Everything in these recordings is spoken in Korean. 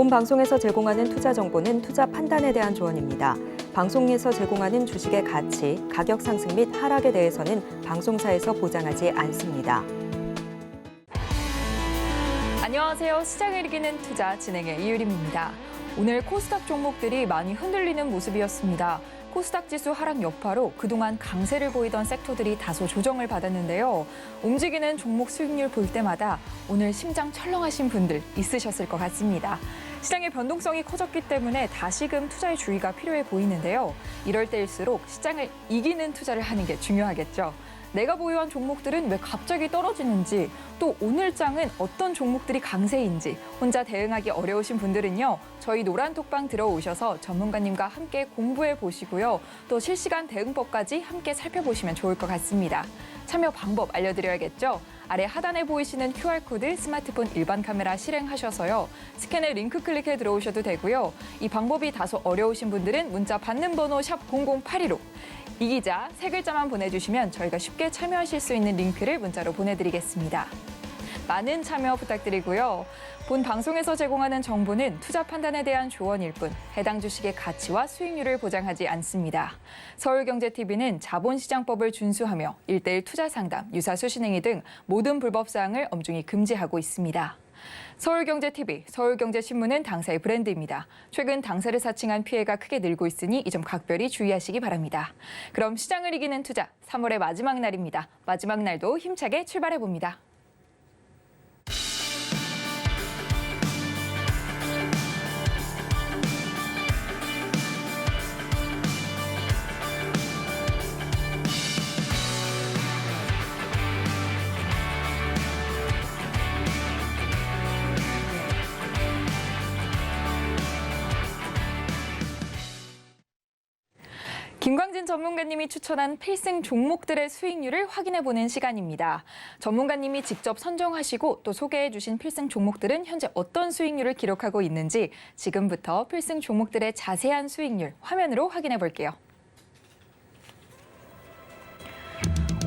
본 방송에서 제공하는 투자 정보는 투자 판단에 대한 조언입니다. 방송에서 제공하는 주식의 가치, 가격 상승 및 하락에 대해서는 방송사에서 보장하지 않습니다. 안녕하세요. 시장을 이기는 투자 진행의 이유림입니다. 오늘 코스닥 종목들이 많이 흔들리는 모습이었습니다. 코스닥 지수 하락 여파로 그동안 강세를 보이던 섹터들이 다소 조정을 받았는데요. 움직이는 종목 수익률 볼 때마다 오늘 심장 철렁하신 분들 있으셨을 것 같습니다. 시장의 변동성이 커졌기 때문에 다시금 투자의 주의가 필요해 보이는데요. 이럴 때일수록 시장을 이기는 투자를 하는 게 중요하겠죠. 내가 보유한 종목들은 왜 갑자기 떨어지는지, 또 오늘 장은 어떤 종목들이 강세인지 혼자 대응하기 어려우신 분들은요. 저희 노란톡방 들어오셔서 전문가님과 함께 공부해 보시고요. 또 실시간 대응법까지 함께 살펴보시면 좋을 것 같습니다. 참여 방법 알려드려야겠죠? 아래 하단에 보이시는 QR코드 스마트폰 일반 카메라 실행하셔서요. 스캔에 링크 클릭해 들어오셔도 되고요. 이 방법이 다소 어려우신 분들은 문자 받는 번호 샵 0082로 이 기자 세 글자만 보내주시면 저희가 쉽게 참여하실 수 있는 링크를 문자로 보내드리겠습니다. 많은 참여 부탁드리고요. 본 방송에서 제공하는 정보는 투자 판단에 대한 조언일 뿐 해당 주식의 가치와 수익률을 보장하지 않습니다. 서울경제TV는 자본시장법을 준수하며 1:1 투자 상담, 유사 수신행위 등 모든 불법 사항을 엄중히 금지하고 있습니다. 서울경제TV, 서울경제신문은 당사의 브랜드입니다. 최근 당사를 사칭한 피해가 크게 늘고 있으니 이 점 각별히 주의하시기 바랍니다. 그럼 시장을 이기는 투자, 3월의 마지막 날입니다. 마지막 날도 힘차게 출발해봅니다. 김광진 전문가님이 추천한 필승 종목들의 수익률을 확인해보는 시간입니다. 전문가님이 직접 선정하시고 또 소개해주신 필승 종목들은 현재 어떤 수익률을 기록하고 있는지 지금부터 필승 종목들의 자세한 수익률 화면으로 확인해볼게요.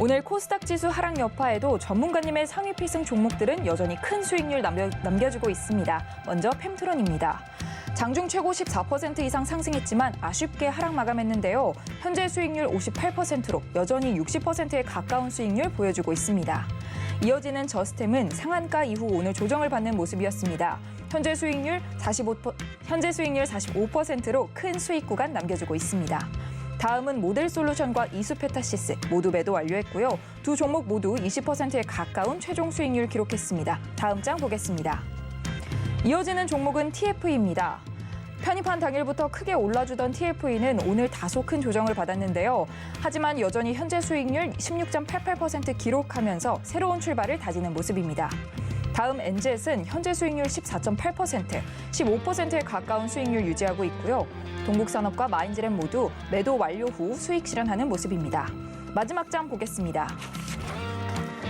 오늘 코스닥 지수 하락 여파에도 전문가님의 상위 필승 종목들은 여전히 큰 수익률 남겨주고 있습니다. 먼저 펜트론입니다. 장중 최고 14% 이상 상승했지만 아쉽게 하락 마감했는데요. 현재 수익률 58%로 여전히 60%에 가까운 수익률 보여주고 있습니다. 이어지는 저스템은 상한가 이후 오늘 조정을 받는 모습이었습니다. 현재 수익률 45%로 큰 수익 구간 남겨주고 있습니다. 다음은 모델솔루션과 이수페타시스 모두 매도 완료했고요. 두 종목 모두 20%에 가까운 최종 수익률 기록했습니다. 다음 장 보겠습니다. 이어지는 종목은 TFE입니다. 편입한 당일부터 크게 올라주던 TFE는 오늘 다소 큰 조정을 받았는데요. 하지만 여전히 현재 수익률 16.88% 기록하면서 새로운 출발을 다지는 모습입니다. 다음 NGS는 현재 수익률 14.8%, 15%에 가까운 수익률 유지하고 있고요. 동국산업과 마인즈랩 모두 매도 완료 후 수익 실현하는 모습입니다. 마지막 장 보겠습니다.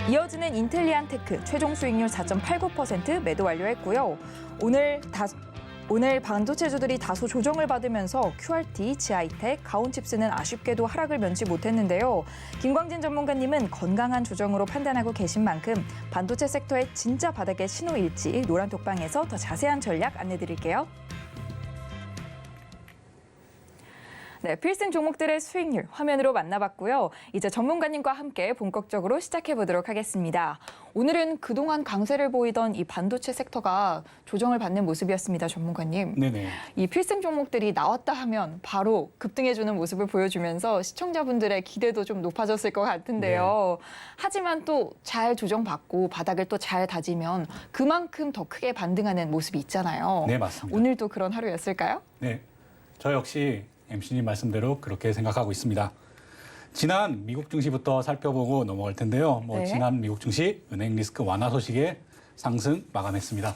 이어지는 인텔리안테크 최종 수익률 4.89% 매도 완료했고요. 오늘 반도체주들이 다소 조정을 받으면서 QRT, 지하이텍, 가온칩스는 아쉽게도 하락을 면치 못했는데요. 김광진 전문가님은 건강한 조정으로 판단하고 계신 만큼 반도체 섹터의 진짜 바닥의 신호일지 노란톡방에서 더 자세한 전략 안내드릴게요. 네, 필승 종목들의 수익률 화면으로 만나봤고요. 이제 전문가님과 함께 본격적으로 시작해보도록 하겠습니다. 오늘은 그동안 강세를 보이던 이 반도체 섹터가 조정을 받는 모습이었습니다, 전문가님. 네네. 이 필승 종목들이 나왔다 하면 바로 급등해주는 모습을 보여주면서 시청자분들의 기대도 좀 높아졌을 것 같은데요. 네. 하지만 또 잘 조정받고 바닥을 또 잘 다지면 그만큼 더 크게 반등하는 모습이 있잖아요. 네, 맞습니다. 오늘도 그런 하루였을까요? 네, 저 역시 MC님 말씀대로 그렇게 생각하고 있습니다. 지난 미국 증시부터 살펴보고 넘어갈 텐데요. 네. 지난 미국 증시 은행 리스크 완화 소식에 상승 마감했습니다.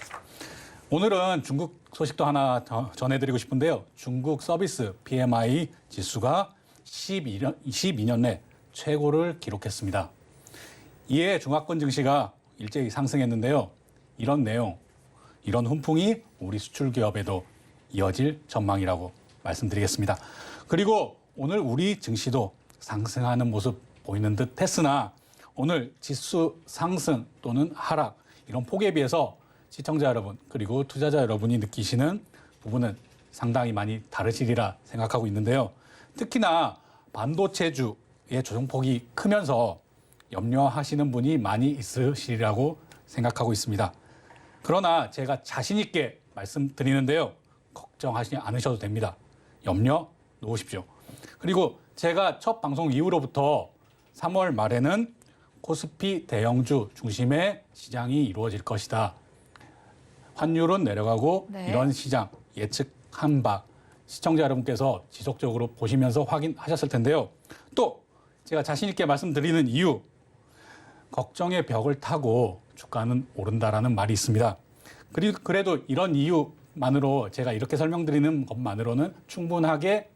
오늘은 중국 소식도 하나 전해드리고 싶은데요. 중국 서비스 PMI 지수가 12년 내 최고를 기록했습니다. 이에 중화권 증시가 일제히 상승했는데요. 이런 내용, 이런 훈풍이 우리 수출 기업에도 이어질 전망이라고 말씀드리겠습니다. 그리고 오늘 우리 증시도 상승하는 모습 보이는 듯 했으나 오늘 지수 상승 또는 하락 이런 폭에 비해서 시청자 여러분 그리고 투자자 여러분이 느끼시는 부분은 상당히 많이 다르시리라 생각하고 있는데요. 특히나 반도체주의 조정폭이 크면서 염려하시는 분이 많이 있으시리라고 생각하고 있습니다. 그러나 제가 자신 있게 말씀드리는데요. 걱정하지 않으셔도 됩니다. 염려 놓으십시오. 그리고 제가 첫 방송 이후로부터 3월 말에는 코스피 대형주 중심의 시장이 이루어질 것이다. 환율은 내려가고 네. 이런 시장 예측한 바 시청자 여러분께서 지속적으로 보시면서 확인하셨을 텐데요. 또 제가 자신 있게 말씀드리는 이유, 걱정의 벽을 타고 주가는 오른다라는 말이 있습니다. 그래도 이런 이유만으로 제가 이렇게 설명드리는 것만으로는 충분하게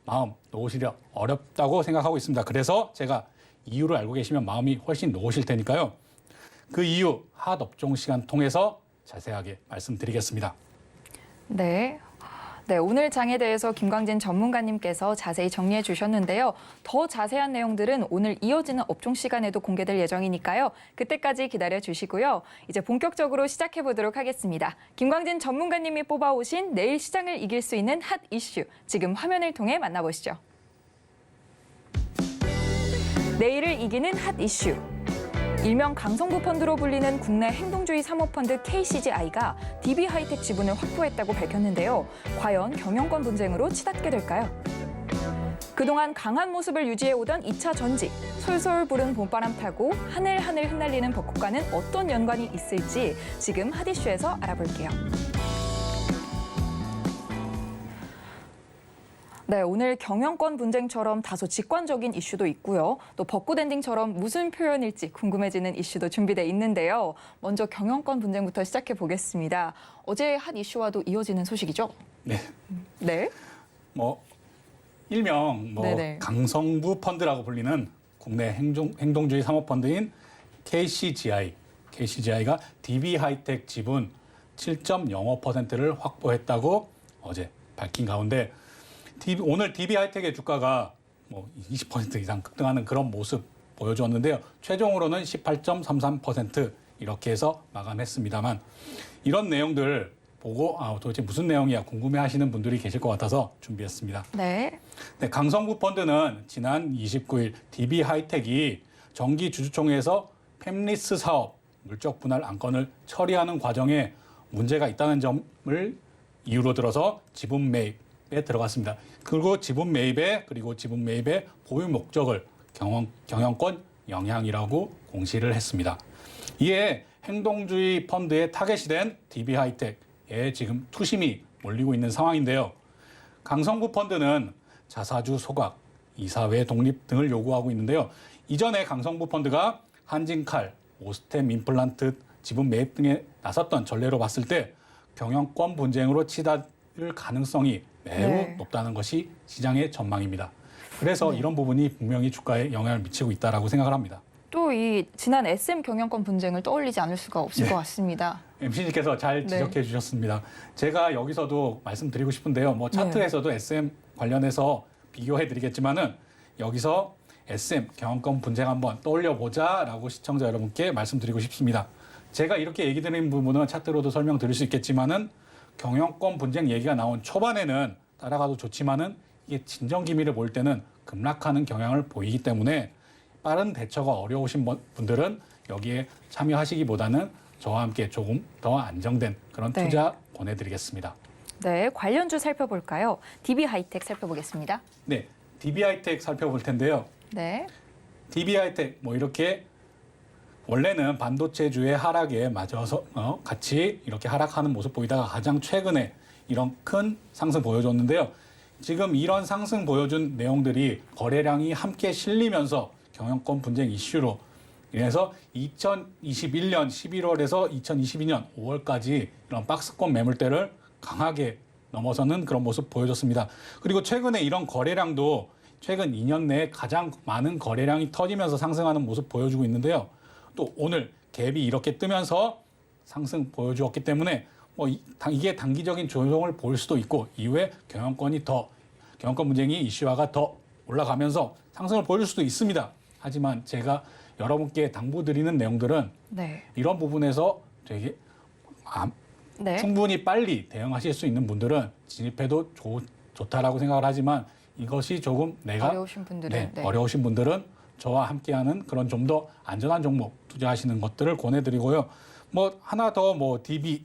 마음 놓으시려 어렵다고 생각하고 있습니다. 그래서 제가 이유를 알고 계시면 마음이 훨씬 놓으실 테니까요. 그 이유 핫 업종 시간 통해서 자세하게 말씀드리겠습니다. 네. 네, 오늘 장에 대해서 김광진 전문가님께서 자세히 정리해 주셨는데요. 더 자세한 내용들은 오늘 이어지는 업종 시간에도 공개될 예정이니까요. 그때까지 기다려 주시고요. 이제 본격적으로 시작해 보도록 하겠습니다. 김광진 전문가님이 뽑아오신 내일 시장을 이길 수 있는 핫 이슈, 지금 화면을 통해 만나보시죠. 내일을 이기는 핫 이슈. 일명 강성부 펀드로 불리는 국내 행동주의 사모펀드 KCGI가 DB하이텍 지분을 확보했다고 밝혔는데요. 과연 경영권 분쟁으로 치닫게 될까요? 그동안 강한 모습을 유지해오던 2차 전지, 솔솔 부른 봄바람 타고 하늘하늘 흩날리는 벚꽃과는 어떤 연관이 있을지 지금 핫 이슈에서 알아볼게요. 네, 오늘 경영권 분쟁처럼 다소 직관적인 이슈도 있고요. 또 벚꽃 엔딩처럼 무슨 표현일지 궁금해지는 이슈도 준비돼 있는데요. 먼저 경영권 분쟁부터 시작해 보겠습니다. 어제 핫 이슈와도 이어지는 소식이죠? 네. 네. 일명 네네. 강성부 펀드라고 불리는 국내 행동주의 사모펀드인 KCGI가 DB하이텍 지분 7.05%를 확보했다고 어제 밝힌 가운데 오늘 DB하이텍의 주가가 20% 이상 급등하는 그런 모습 보여주었는데요. 최종으로는 18.33% 이렇게 해서 마감했습니다만 이런 내용들 보고 도대체 무슨 내용이야 궁금해하시는 분들이 계실 것 같아서 준비했습니다. 네. 네, 강성부 펀드는 지난 29일 DB하이텍이 정기 주주총회에서 팹리스 사업 물적 분할 안건을 처리하는 과정에 문제가 있다는 점을 이유로 들어서 지분 매입에 들어갔습니다. 그리고 지분 매입의 보유 목적을 경영권 영향이라고 공시를 했습니다. 이에 행동주의 펀드의 타겟이 된 DB하이텍에 지금 투심이 몰리고 있는 상황인데요. 강성부 펀드는 자사주 소각, 이사회 독립 등을 요구하고 있는데요. 이전에 강성부 펀드가 한진칼, 오스템 임플란트 지분 매입 등에 나섰던 전례로 봤을 때 경영권 분쟁으로 치닫을 가능성이 매우 높다는 것이 시장의 전망입니다. 그래서 이런 부분이 분명히 주가에 영향을 미치고 있다고 생각을 합니다. 또 이 지난 SM 경영권 분쟁을 떠올리지 않을 수가 없을 것 같습니다. MC님께서 잘 지적해 주셨습니다. 제가 여기서도 말씀드리고 싶은데요. 차트에서도 SM 관련해서 비교해 드리겠지만은 여기서 SM 경영권 분쟁 한번 떠올려 보자라고 시청자 여러분께 말씀드리고 싶습니다. 제가 이렇게 얘기 드린 부분은 차트로도 설명드릴 수 있겠지만은 경영권 분쟁 얘기가 나온 초반에는 따라가도 좋지만은 이게 진정 기미를 볼 때는 급락하는 경향을 보이기 때문에 빠른 대처가 어려우신 분들은 여기에 참여하시기보다는 저와 함께 조금 더 안정된 그런 투자 권해드리겠습니다. 네, 관련주 살펴볼까요? DB하이텍 살펴보겠습니다. 네, DB하이텍 살펴볼 텐데요. 네. DB하이텍 이렇게 원래는 반도체주의 하락에 맞아서 같이 이렇게 하락하는 모습 보이다가 가장 최근에 이런 큰 상승 보여줬는데요. 지금 이런 상승 보여준 내용들이 거래량이 함께 실리면서 경영권 분쟁 이슈로 인해서 2021년 11월에서 2022년 5월까지 이런 박스권 매물대를 강하게 넘어서는 그런 모습 보여줬습니다. 그리고 최근에 이런 거래량도 최근 2년 내에 가장 많은 거래량이 터지면서 상승하는 모습 보여주고 있는데요. 또 오늘 갭이 이렇게 뜨면서 상승 보여주었기 때문에 이게 단기적인 조정을 볼 수도 있고 이후에 경영권 분쟁이 이슈화가 더 올라가면서 상승을 보여줄 수도 있습니다. 하지만 제가 여러분께 당부드리는 내용들은 이런 부분에서 되게 네. 충분히 빨리 대응하실 수 있는 분들은 진입해도 좋다라고 생각을 하지만 이것이 조금 내가 어려우신 분들은 어려우신 분들은 저와 함께하는 그런 좀 더 안전한 종목 투자하시는 것들을 권해드리고요. 뭐 하나 더 뭐 DB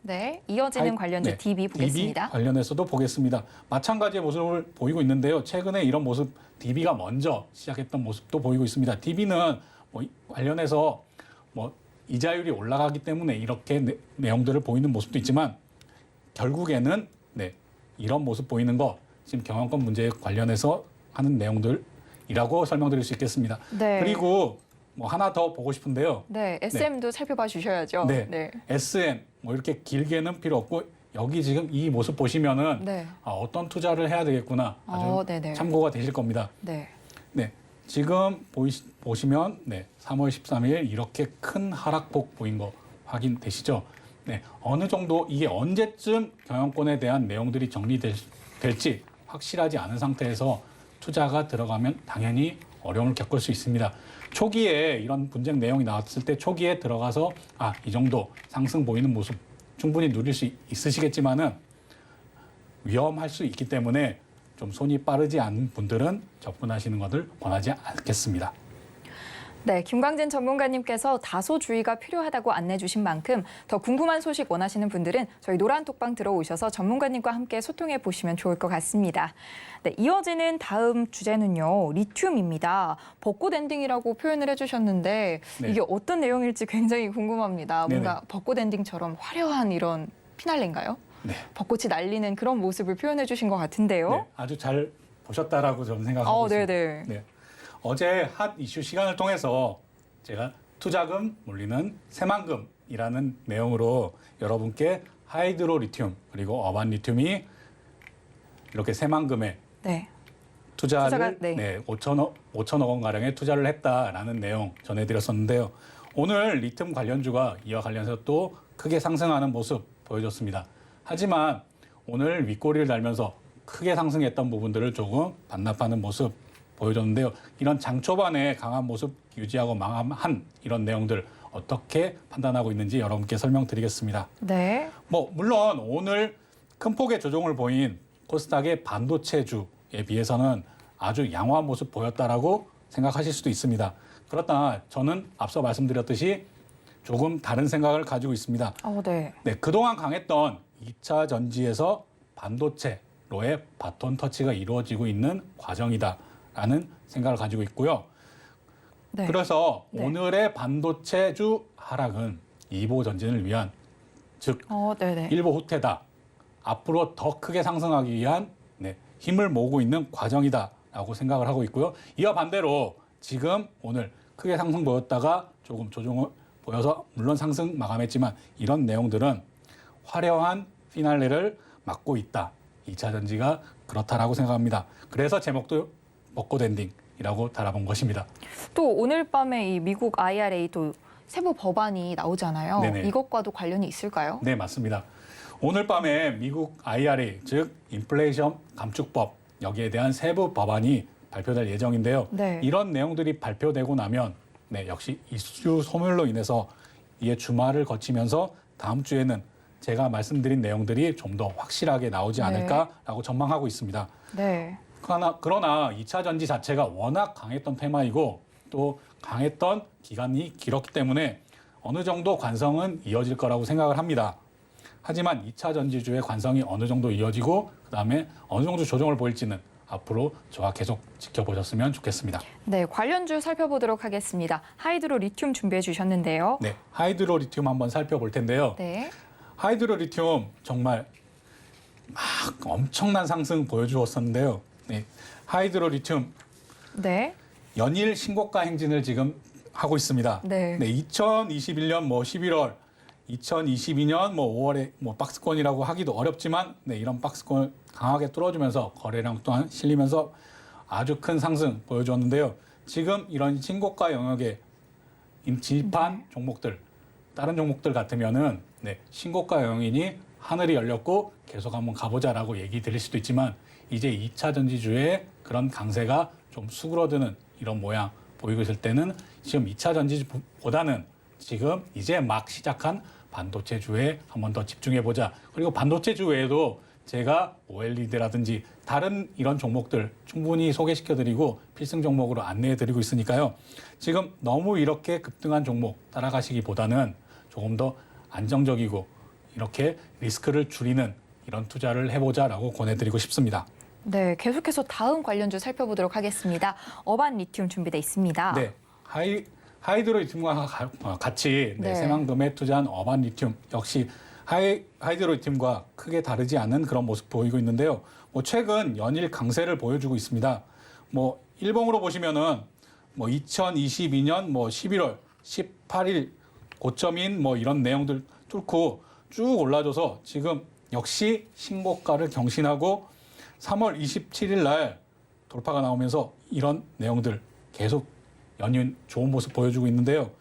네, 이어지는 관련주 DB 보겠습니다. DB 관련해서도 보겠습니다. 마찬가지의 모습을 보이고 있는데요. 최근에 이런 모습 DB가 먼저 시작했던 모습도 보이고 있습니다. DB는 뭐 관련해서 뭐 이자율이 올라가기 때문에 이렇게 내용들을 보이는 모습도 있지만 결국에는 이런 모습 보이는 거 지금 경영권 문제에 관련해서 하는 내용들이라고 설명드릴 수 있겠습니다. 네. 그리고 뭐 하나 더 보고 싶은데요. 네, SM도 살펴봐 주셔야죠. 네. SM 뭐 이렇게 길게는 필요 없고 여기 지금 이 모습 보시면은 네. 어떤 투자를 해야 되겠구나 아주 네네. 참고가 되실 겁니다. 네. 네. 지금 보시면 3월 13일 이렇게 큰 하락폭 보인 거 확인되시죠? 네. 어느 정도 이게 언제쯤 경영권에 대한 내용들이 정리될지 확실하지 않은 상태에서 투자가 들어가면 당연히 어려움을 겪을 수 있습니다. 초기에 이런 분쟁 내용이 나왔을 때 초기에 들어가서 이 정도 상승 보이는 모습 충분히 누릴 수 있으시겠지만은 위험할 수 있기 때문에 좀 손이 빠르지 않은 분들은 접근하시는 것을 권하지 않겠습니다. 네, 김광진 전문가님께서 다소 주의가 필요하다고 안내 주신 만큼 더 궁금한 소식 원하시는 분들은 저희 노란 톡방 들어오셔서 전문가님과 함께 소통해 보시면 좋을 것 같습니다. 네, 이어지는 다음 주제는요. 리튬입니다. 벚꽃 엔딩이라고 표현을 해주셨는데 이게 어떤 내용일지 굉장히 궁금합니다. 뭔가 벚꽃 엔딩처럼 화려한 이런 피날레인가요? 네. 벚꽃이 날리는 그런 모습을 표현해 주신 것 같은데요. 네, 아주 잘 보셨다라고 저는 생각하고 있습니다. 네네. 네. 어제 핫 이슈 시간을 통해서 제가 투자금 몰리는 새만금이라는 내용으로 여러분께 하이드로 리튬 그리고 어반 리튬이 이렇게 새만금에 투자를 5천억 원 가량의 투자를 했다라는 내용 전해드렸었는데요. 오늘 리튬 관련주가 이와 관련해서 또 크게 상승하는 모습 보여줬습니다. 하지만 오늘 윗꼬리를 달면서 크게 상승했던 부분들을 조금 반납하는 모습 보여줬는데요. 이런 장 초반에 강한 모습 유지하고 마감한 이런 내용들 어떻게 판단하고 있는지 여러분께 설명드리겠습니다. 네. 물론 오늘 큰 폭의 조정을 보인 코스닥의 반도체주에 비해서는 아주 양호한 모습 보였다라고 생각하실 수도 있습니다. 그렇다 저는 앞서 말씀드렸듯이 조금 다른 생각을 가지고 있습니다. 네, 그동안 강했던 2차 전지에서 반도체로의 바톤 터치가 이루어지고 있는 과정이다라는 생각을 가지고 있고요. 그래서 오늘의 반도체주 하락은 2보 전진을 위한 즉 1보 후퇴다. 앞으로 더 크게 상승하기 위한 힘을 모으고 있는 과정이다라고 생각을 하고 있고요. 이와 반대로 지금 오늘 크게 상승 보였다가 조금 조정을 보여서 물론 상승 마감했지만 이런 내용들은 화려한 피날레를 맞고 있다. 2차 전지가 그렇다라고 생각합니다. 그래서 제목도 벚꽃 엔딩이라고 달아본 것입니다. 또 오늘 밤에 이 미국 IRA 또 세부 법안이 나오잖아요. 네네. 이것과도 관련이 있을까요? 네, 맞습니다. 오늘 밤에 미국 IRA, 즉 인플레이션 감축법 여기에 대한 세부 법안이 발표될 예정인데요. 이런 내용들이 발표되고 나면 역시 이슈 소멸로 인해서 이에 주말을 거치면서 다음 주에는 제가 말씀드린 내용들이 좀 더 확실하게 나오지 않을까라고 전망하고 있습니다. 그러나 2차 전지 자체가 워낙 강했던 테마이고 또 강했던 기간이 길었기 때문에 어느 정도 관성은 이어질 거라고 생각을 합니다. 하지만 2차 전지주의 관성이 어느 정도 이어지고 그다음에 어느 정도 조정을 보일지는 앞으로 저와 계속 지켜보셨으면 좋겠습니다. 네, 관련주 살펴보도록 하겠습니다. 하이드로 리튬 준비해 주셨는데요. 네, 하이드로 리튬 한번 살펴볼 텐데요. 하이드로 리튬 정말 막 엄청난 상승 보여주었었는데요. 하이드로 리튬 연일 신고가 행진을 지금 하고 있습니다. 2021년 11월, 2022년 5월에 박스권이라고 하기도 어렵지만 이런 박스권을 강하게 뚫어주면서 거래량 또한 실리면서 아주 큰 상승 보여줬는데요. 지금 이런 신고가 영역에 진입한 종목들, 다른 종목들 같으면은 신고가 영역이니 하늘이 열렸고 계속 한번 가보자라고 얘기 드릴 수도 있지만 이제 2차 전지주의 그런 강세가 좀 수그러드는 이런 모양 보이고 있을 때는 지금 2차 전지보다는 지금 이제 막 시작한 반도체주에 한 번 더 집중해보자. 그리고 반도체주 외에도 제가 OLED라든지 다른 이런 종목들 충분히 소개시켜드리고 필승 종목으로 안내해드리고 있으니까요. 지금 너무 이렇게 급등한 종목 따라가시기보다는 조금 더 안정적이고 이렇게 리스크를 줄이는 이런 투자를 해보자라고 권해드리고 싶습니다. 네, 계속해서 다음 관련주 살펴보도록 하겠습니다. 어반 리튬 준비돼 있습니다. 네, 하이드로 리튬과 같이 네. 새만금에 투자한 어반 리튬 역시 하이드로 리튬과 크게 다르지 않은 그런 모습 보이고 있는데요. 최근 연일 강세를 보여주고 있습니다. 일봉으로 보시면은 2022년 11월 18일 고점인 이런 내용들 뚫고 쭉 올라줘서 지금 역시 신고가를 경신하고 3월 27일 날 돌파가 나오면서 이런 내용들 계속 연일 좋은 모습 보여주고 있는데요.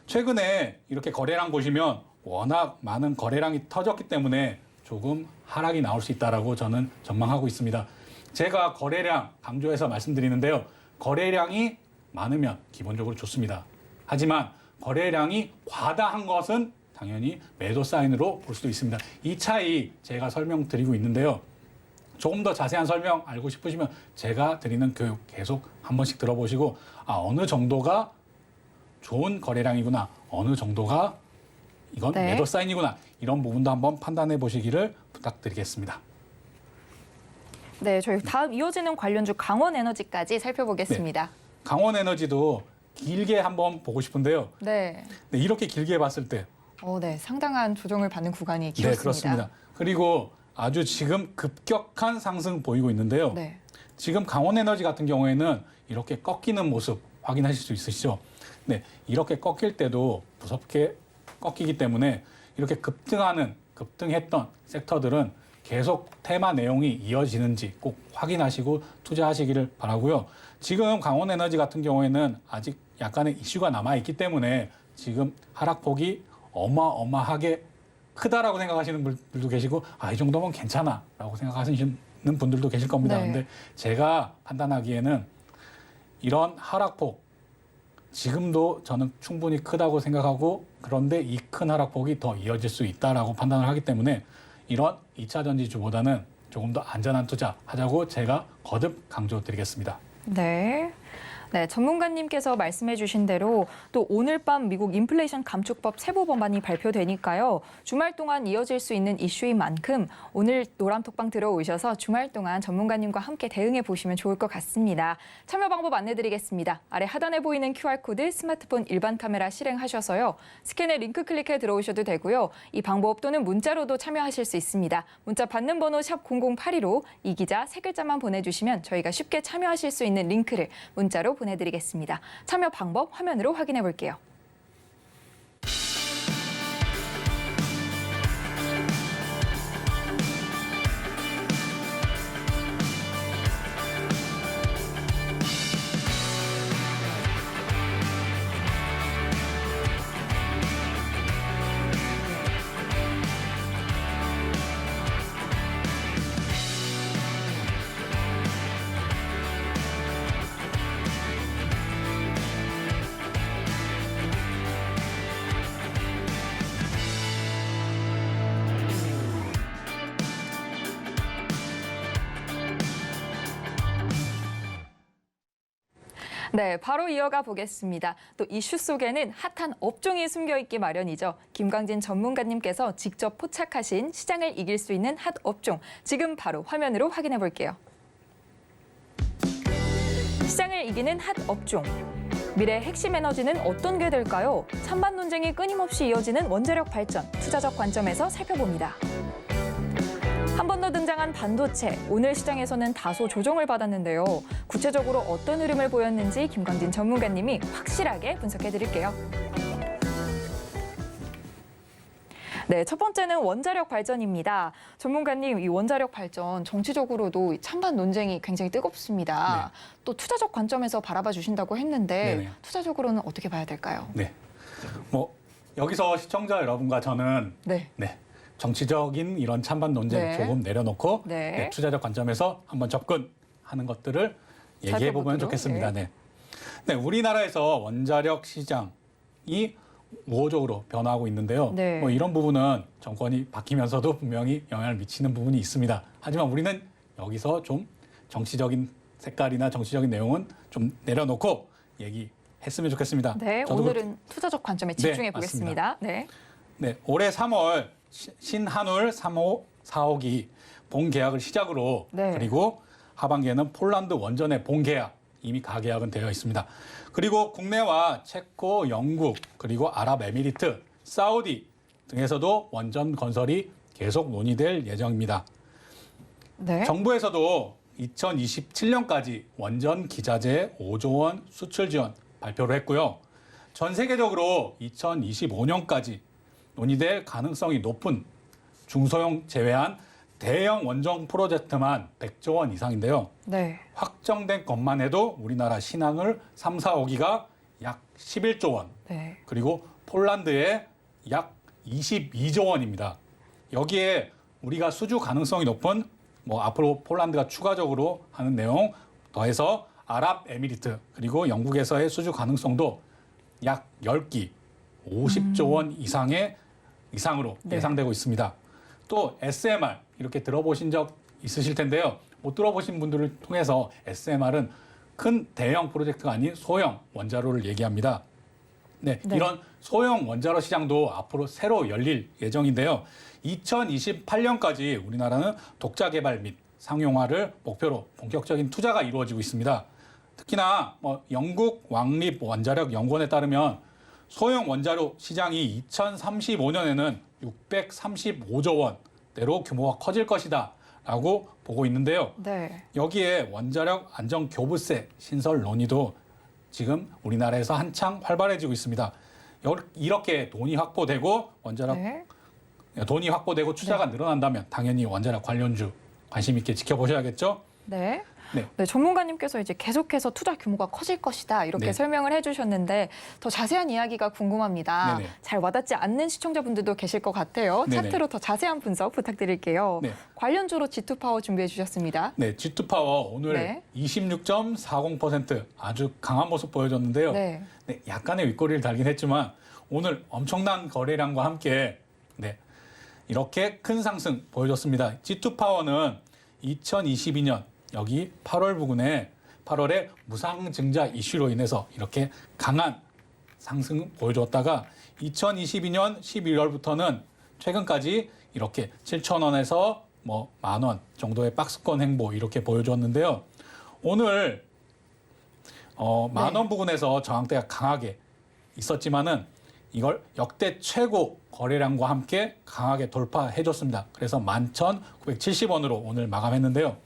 최근에 이렇게 거래량 보시면 워낙 많은 거래량이 터졌기 때문에 조금 하락이 나올 수 있다라고 저는 전망하고 있습니다. 제가 거래량 강조해서 말씀드리는데요. 거래량이 많으면 기본적으로 좋습니다. 하지만 거래량이 과다한 것은 당연히 매도 사인으로 볼 수도 있습니다. 이 차이 제가 설명드리고 있는데요. 조금 더 자세한 설명 알고 싶으시면 제가 드리는 교육 계속 한 번씩 들어보시고 어느 정도가 좋은 거래량이구나, 어느 정도가 이건 네. 매도 사인이구나, 이런 부분도 한번 판단해 보시기를 부탁드리겠습니다. 네, 저희 다음 이어지는 관련주 강원에너지까지 살펴보겠습니다. 강원에너지도 길게 한번 보고 싶은데요. 네. 네, 이렇게 길게 봤을 때 네, 상당한 조정을 받는 구간이 네, 길었습니다. 그렇습니다. 그리고 아주 지금 급격한 상승 보이고 있는데요. 네. 지금 강원에너지 같은 경우에는 이렇게 꺾이는 모습 확인하실 수 있으시죠? 네, 이렇게 꺾일 때도 무섭게 꺾이기 때문에 이렇게 급등했던 섹터들은 계속 테마 내용이 이어지는지 꼭 확인하시고 투자하시기를 바라고요. 지금 강원에너지 같은 경우에는 아직 약간의 이슈가 남아있기 때문에 지금 하락폭이 어마어마하게 크다라고 생각하시는 분들도 계시고 이 정도면 괜찮아라고 생각하시는 분들도 계실 겁니다. 네. 근데 제가 판단하기에는 이런 하락폭 지금도 저는 충분히 크다고 생각하고 그런데 이 큰 하락폭이 더 이어질 수 있다라고 판단을 하기 때문에 이런 2차 전지주보다는 조금 더 안전한 투자 하자고 제가 거듭 강조드리겠습니다. 네. 네, 전문가님께서 말씀해 주신 대로 또 오늘 밤 미국 인플레이션 감축법 세부 법안이 발표되니까요. 주말 동안 이어질 수 있는 이슈인 만큼 오늘 노람톡방 들어오셔서 주말 동안 전문가님과 함께 대응해 보시면 좋을 것 같습니다. 참여 방법 안내드리겠습니다. 아래 하단에 보이는 QR코드 스마트폰 일반 카메라 실행하셔서요. 스캔에 링크 클릭해 들어오셔도 되고요. 이 방법 또는 문자로도 참여하실 수 있습니다. 문자 받는 번호 샵 0082로 이 기자 세 글자만 보내주시면 저희가 쉽게 참여하실 수 있는 링크를 문자로 보내드리겠습니다. 참여 방법 화면으로 확인해 볼게요. 네, 바로 이어가 보겠습니다. 또 이슈 속에는 핫한 업종이 숨겨 있기 마련이죠. 김광진 전문가님께서 직접 포착하신 시장을 이길 수 있는 핫 업종, 지금 바로 화면으로 확인해 볼게요. 시장을 이기는 핫 업종. 미래 핵심 에너지는 어떤 게 될까요? 찬반 논쟁이 끊임없이 이어지는 원자력 발전, 투자적 관점에서 살펴봅니다. 한 번 더 등장한 반도체, 오늘 시장에서는 다소 조정을 받았는데요. 구체적으로 어떤 흐름을 보였는지 김광진 전문가님이 확실하게 분석해 드릴게요. 네, 첫 번째는 원자력 발전입니다. 전문가님, 이 원자력 발전 정치적으로도 찬반 논쟁이 굉장히 뜨겁습니다. 네. 또 투자적 관점에서 바라봐 주신다고 했는데 네네. 투자적으로는 어떻게 봐야 될까요? 네. 여기서 시청자 여러분과 저는 네. 정치적인 이런 찬반 논쟁 네. 조금 내려놓고 네. 투자적 관점에서 한번 접근하는 것들을 얘기해 보면 살펴보도록, 좋겠습니다. 네. 우리나라에서 원자력 시장이 우호적으로 변화하고 있는데요. 네. 뭐 이런 부분은 정권이 바뀌면서도 분명히 영향을 미치는 부분이 있습니다. 하지만 우리는 여기서 좀 정치적인 색깔이나 정치적인 내용은 좀 내려놓고 얘기했으면 좋겠습니다. 네, 저도 오늘은 투자적 관점에 집중해 보겠습니다. 네. 네, 올해 3월 신한울 3호 4호기 본 계약을 시작으로 네. 그리고 하반기에는 폴란드 원전의 본 계약 이미 가계약은 되어 있습니다. 그리고 국내와 체코, 영국, 그리고 아랍에미리트, 사우디 등에서도 원전 건설이 계속 논의될 예정입니다. 네. 정부에서도 2027년까지 원전 기자재 5조 원 수출 지원 발표를 했고요. 전 세계적으로 2025년까지 논의될 가능성이 높은 중소형 제외한 대형 원전 프로젝트만 100조 원 이상인데요. 네. 확정된 것만 해도 우리나라 신한울 3, 4호기가 약 11조 원, 네. 그리고 폴란드의 약 22조 원입니다. 여기에 우리가 수주 가능성이 높은 뭐 앞으로 폴란드가 추가적으로 하는 내용 더해서 아랍에미리트 그리고 영국에서의 수주 가능성도 약 10기 50조 원 이상으로 네. 예상되고 있습니다. 또 SMR 이렇게 들어보신 적 있으실 텐데요. 못 들어보신 분들을 통해서 SMR은 큰 대형 프로젝트가 아닌 소형 원자로를 얘기합니다. 네, 네. 이런 소형 원자로 시장도 앞으로 새로 열릴 예정인데요. 2028년까지 우리나라는 독자 개발 및 상용화를 목표로 본격적인 투자가 이루어지고 있습니다. 특히나 영국 왕립 원자력 연구원에 따르면 소형 원자로 시장이 2035년에는 635조 원대로 규모가 커질 것이다라고 보고 있는데요. 네. 여기에 원자력 안전교부세 신설 논의도 지금 우리나라에서 한창 활발해지고 있습니다. 이렇게 돈이 확보되고 네. 돈이 확보되고 투자가 늘어난다면 당연히 원자력 관련주 관심 있게 지켜보셔야겠죠. 네. 네. 네, 전문가님께서 이제 계속해서 투자 규모가 커질 것이다 이렇게 네. 설명을 해주셨는데 더 자세한 이야기가 궁금합니다. 네네. 잘 와닿지 않는 시청자분들도 계실 것 같아요. 네네. 차트로 더 자세한 분석 부탁드릴게요. 네. 관련주로 G2파워 준비해 주셨습니다. 네, G2파워 오늘 네. 26.40% 아주 강한 모습 보여줬는데요. 네. 네, 약간의 윗꼬리를 달긴 했지만 오늘 엄청난 거래량과 함께 이렇게 큰 상승 보여줬습니다. G2파워는 2022년 여기 8월 부근에 8월에 무상증자 이슈로 인해서 이렇게 강한 상승 보여줬다가 2022년 11월부터는 최근까지 이렇게 7,000원에서 뭐 10,000원 정도의 박스권 행보 이렇게 보여줬는데요. 오늘 10,000원 부근에서 저항대가 강하게 있었지만은 이걸 역대 최고 거래량과 함께 강하게 돌파해줬습니다. 그래서 11,970원으로 오늘 마감했는데요.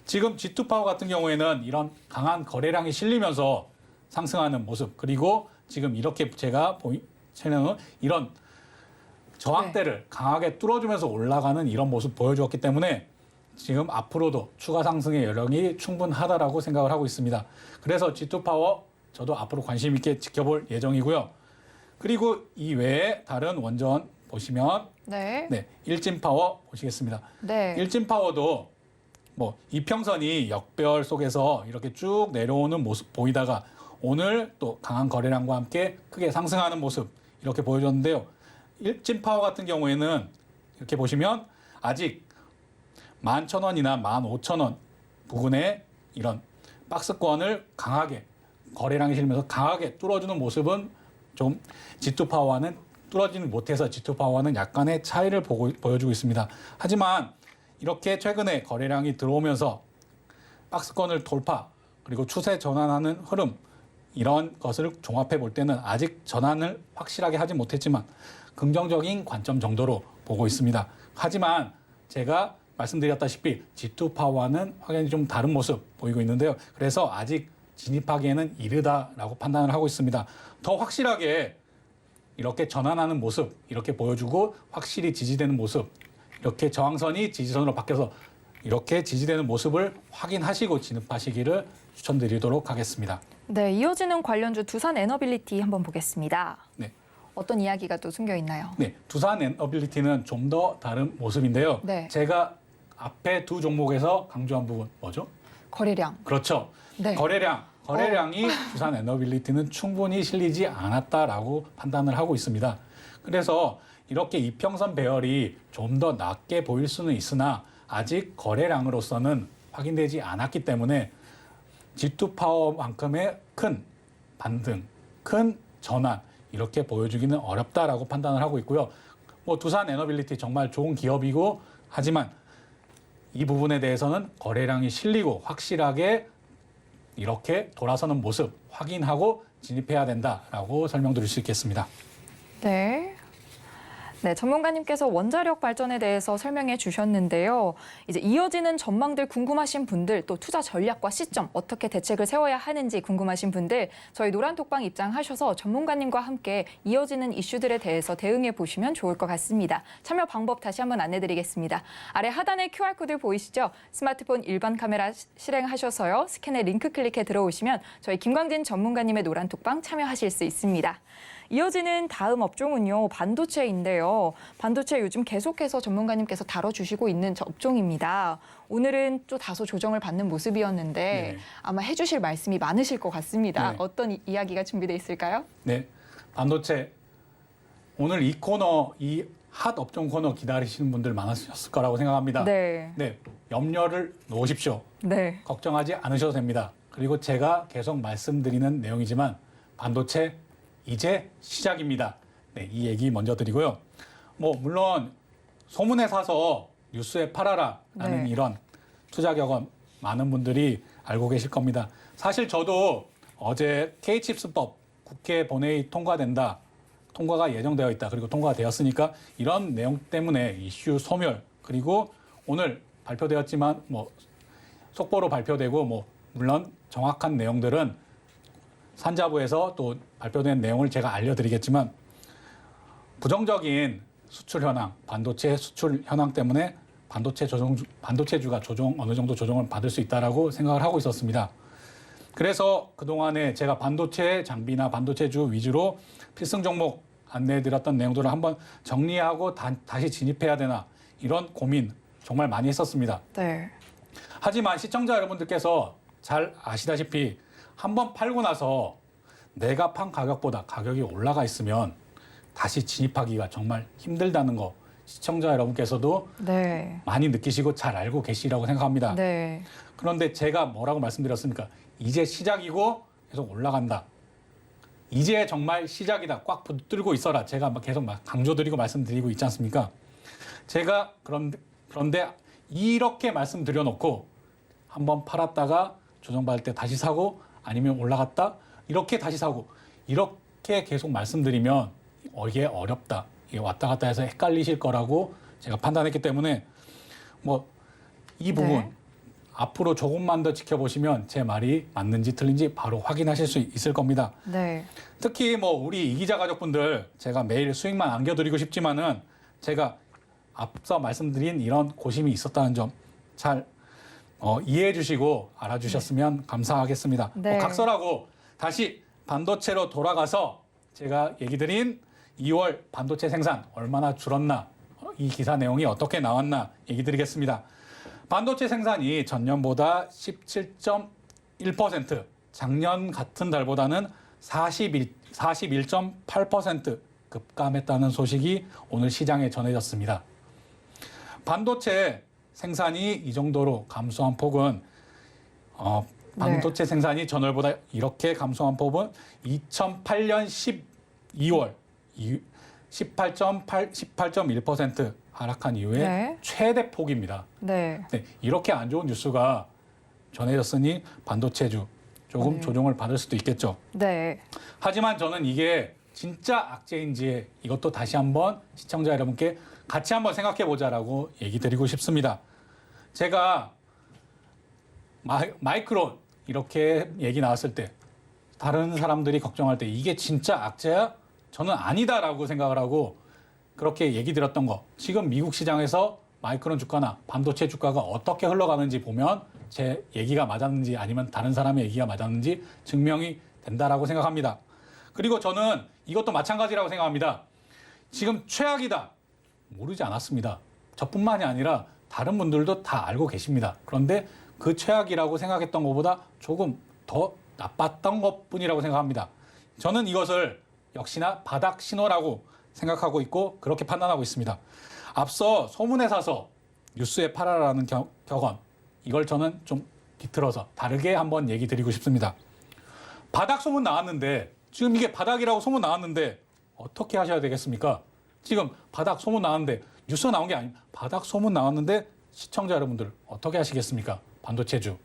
지금 G2파워 같은 경우에는 이런 강한 거래량이 실리면서 상승하는 모습 그리고 지금 이렇게 제가 보이는 이런 저항대를 강하게 뚫어주면서 올라가는 이런 모습 보여주었기 때문에 지금 앞으로도 추가 상승의 여력이 충분하다라고 생각을 하고 있습니다. 그래서 G2파워 저도 앞으로 관심 있게 지켜볼 예정이고요. 그리고 이 외에 다른 원전 보시면 네. 일진파워 보시겠습니다. 네. 일진파워도 뭐 이평선이 역별 속에서 이렇게 쭉 내려오는 모습 보이다가 오늘 또 강한 거래량과 함께 크게 상승하는 모습 이렇게 보여줬는데요. 일진파워 같은 경우에는 이렇게 보시면 아직 11,000원이나 15,000원 부근에 이런 박스권을 강하게 거래량이 실면서 강하게 뚫어주는 모습은 좀 G2파워와는 뚫어지는 못해서 G2파워와는 약간의 차이를 보여주고 있습니다. 하지만 이렇게 최근에 거래량이 들어오면서 박스권을 돌파 그리고 추세 전환하는 흐름 이런 것을 종합해 볼 때는 아직 전환을 확실하게 하지 못했지만 긍정적인 관점 정도로 보고 있습니다. 하지만 제가 말씀드렸다시피 G2파워와는 확연히 좀 다른 모습 보이고 있는데요. 그래서 아직 진입하기에는 이르다라고 판단을 하고 있습니다. 더 확실하게 이렇게 전환하는 모습 이렇게 보여주고 확실히 지지되는 모습 이렇게 저항선이 지지선으로 바뀌어서 이렇게 지지되는 모습을 확인하시고 진입하시기를 추천드리도록 하겠습니다. 네, 이어지는 관련주 두산 에너빌리티 한번 보겠습니다. 네. 어떤 이야기가 또 숨겨 있나요? 네, 두산 에너빌리티는 좀 더 다른 모습인데요. 네. 제가 앞에 두 종목에서 강조한 부분 뭐죠? 거래량. 그렇죠. 네. 거래량 거래량이 두산 에너빌리티는 충분히 실리지 않았다라고 판단을 하고 있습니다. 그래서 이렇게 이평선 배열이 좀 더 낮게 보일 수는 있으나 아직 거래량으로서는 확인되지 않았기 때문에 G2 파워만큼의 큰 반등, 큰 전환 이렇게 보여주기는 어렵다라고 판단을 하고 있고요. 뭐 두산 에너빌리티 정말 좋은 기업이고 하지만 이 부분에 대해서는 거래량이 실리고 확실하게 이렇게 돌아서는 모습 확인하고 진입해야 된다라고 설명드릴 수 있겠습니다. 네. 네, 전문가님께서 원자력 발전에 대해서 설명해 주셨는데요. 이제 이어지는 전망들 궁금하신 분들, 또 투자 전략과 시점, 어떻게 대책을 세워야 하는지 궁금하신 분들, 저희 노란톡방 입장하셔서 전문가님과 함께 이어지는 이슈들에 대해서 대응해 보시면 좋을 것 같습니다. 참여 방법 다시 한번 안내 드리겠습니다. 아래 하단에 QR코드 보이시죠? 스마트폰 일반 카메라 실행하셔서요. 스캔에 링크 클릭해 들어오시면 저희 김광진 전문가님의 노란톡방 참여하실 수 있습니다. 이어지는 다음 업종은요, 반도체인데요. 반도체 요즘 계속해서 전문가님께서 다뤄주시고 있는 업종입니다. 오늘은 또 다소 조정을 받는 모습이었는데 네. 아마 해주실 말씀이 많으실 것 같습니다. 네. 어떤 이야기가 준비되어 있을까요? 네, 반도체 오늘 이 코너, 이 핫 업종 코너 기다리시는 분들 많으셨을 거라고 생각합니다. 네. 네, 염려를 놓으십시오. 네. 걱정하지 않으셔도 됩니다. 그리고 제가 계속 말씀드리는 내용이지만 반도체 이제 시작입니다. 네, 이 얘기 먼저 드리고요. 뭐 물론 소문에 사서 뉴스에 팔아라라는 네. 이런 투자 경험 많은 분들이 알고 계실 겁니다. 사실 저도 어제 K칩스법 국회 본회의 통과된다. 통과가 예정되어 있다. 그리고 통과가 되었으니까 이런 내용 때문에 이슈 소멸 그리고 오늘 발표되었지만 뭐 속보로 발표되고 뭐 물론 정확한 내용들은 산자부에서 또 발표된 내용을 제가 알려드리겠지만 부정적인 수출 현황, 반도체 수출 현황 때문에 반도체주가 어느 정도 조정을 받을 수 있다라고 생각을 하고 있었습니다. 그래서 그동안에 제가 반도체 장비나 반도체주 위주로 필승 종목 안내해드렸던 내용들을 한번 정리하고 다시 진입해야 되나 이런 고민 정말 많이 했었습니다. 네. 하지만 시청자 여러분들께서 잘 아시다시피 한번 팔고 나서 내가 판 가격보다 가격이 올라가 있으면 다시 진입하기가 정말 힘들다는 거 시청자 여러분께서도 네. 많이 느끼시고 잘 알고 계시라고 생각합니다. 네. 그런데 제가 뭐라고 말씀드렸습니까? 이제 시작이고 계속 올라간다. 이제 정말 시작이다. 꽉 붙들고 있어라. 제가 계속 강조드리고 말씀드리고 있지 않습니까? 제가 그런데 이렇게 말씀드려놓고 한번 팔았다가 조정받을 때 다시 사고 아니면 올라갔다 이렇게 다시 사고 이렇게 계속 말씀드리면 이게 어렵다. 이게 왔다 갔다 해서 헷갈리실 거라고 제가 판단했기 때문에 뭐 이 부분 네. 앞으로 조금만 더 지켜보시면 제 말이 맞는지 틀린지 바로 확인하실 수 있을 겁니다. 네. 특히 뭐 우리 이 기자 가족분들 제가 매일 수익만 안겨드리고 싶지만은 제가 앞서 말씀드린 이런 고심이 있었다는 점 잘 이해해 주시고 알아주셨으면 감사하겠습니다. 네. 각설하고 다시 반도체로 돌아가서 제가 얘기 드린 2월 반도체 생산 얼마나 줄었나 이 기사 내용이 어떻게 나왔나 얘기 드리겠습니다. 반도체 생산이 전년보다 17.1%, 작년 같은 달보다는 41.8% 급감했다는 소식이 오늘 시장에 전해졌습니다. 반도체 생산이 이 정도로 감소한 폭은 반도체 생산이 전월보다 이렇게 감소한 폭은 2008년 12월 18.1% 하락한 이후에 네. 최대 폭입니다. 네. 네, 이렇게 안 좋은 뉴스가 전해졌으니 반도체주 조금 네. 조정을 받을 수도 있겠죠. 네. 하지만 저는 이게 진짜 악재인지 이것도 다시 한번 시청자 여러분께 같이 한번 생각해 보자라고 얘기 드리고 싶습니다. 제가 마이크론 이렇게 얘기 나왔을 때 다른 사람들이 걱정할 때 이게 진짜 악재야? 저는 아니다라고 생각을 하고 그렇게 얘기 드렸던 거. 지금 미국 시장에서 마이크론 주가나 반도체 주가가 어떻게 흘러가는지 보면 제 얘기가 맞았는지 아니면 다른 사람의 얘기가 맞았는지 증명이 된다라고 생각합니다. 그리고 저는 이것도 마찬가지라고 생각합니다. 지금 최악이다. 모르지 않았습니다. 저뿐만이 아니라 다른 분들도 다 알고 계십니다. 그런데 그 최악이라고 생각했던 것보다 조금 더 나빴던 것뿐이라고 생각합니다. 저는 이것을 역시나 바닥 신호라고 생각하고 있고 그렇게 판단하고 있습니다. 앞서 소문에 사서 뉴스에 팔아라는 격언, 이걸 저는 좀 비틀어서 다르게 한번 얘기 드리고 싶습니다. 바닥 소문 나왔는데, 지금 이게 바닥이라고 소문 나왔는데 어떻게 하셔야 되겠습니까? 지금 바닥 소문 나왔는데, 뉴스가 나온 게 아닙니다. 바닥 소문 나왔는데 시청자 여러분들 어떻게 하시겠습니까? 반도체주.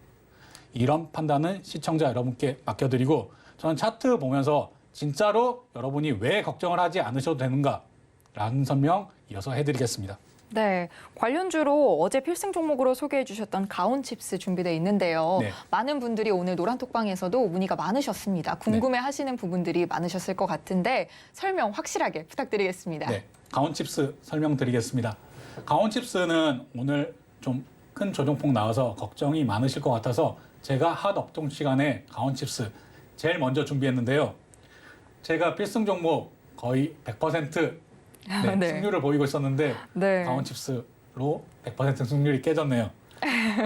이런 판단은 시청자 여러분께 맡겨드리고, 저는 차트 보면서 진짜로 여러분이 왜 걱정을 하지 않으셔도 되는가라는 설명 이어서 해드리겠습니다. 네, 관련주로 어제 필승 종목으로 소개해 주셨던 가온칩스 준비되어 있는데요. 네. 많은 분들이 오늘 노란톡방에서도 문의가 많으셨습니다. 궁금해하시는 부분들이 많으셨을 것 같은데 설명 확실하게 부탁드리겠습니다. 네, 가온칩스 설명드리겠습니다. 가온칩스는 오늘 좀 큰 조정폭 나와서 걱정이 많으실 것 같아서 제가 핫 업종 시간에 가온칩스 제일 먼저 준비했는데요. 제가 필승 종목 거의 100% 네. 승률을 보이고 있었는데 네. 가온칩스로 100% 승률이 깨졌네요.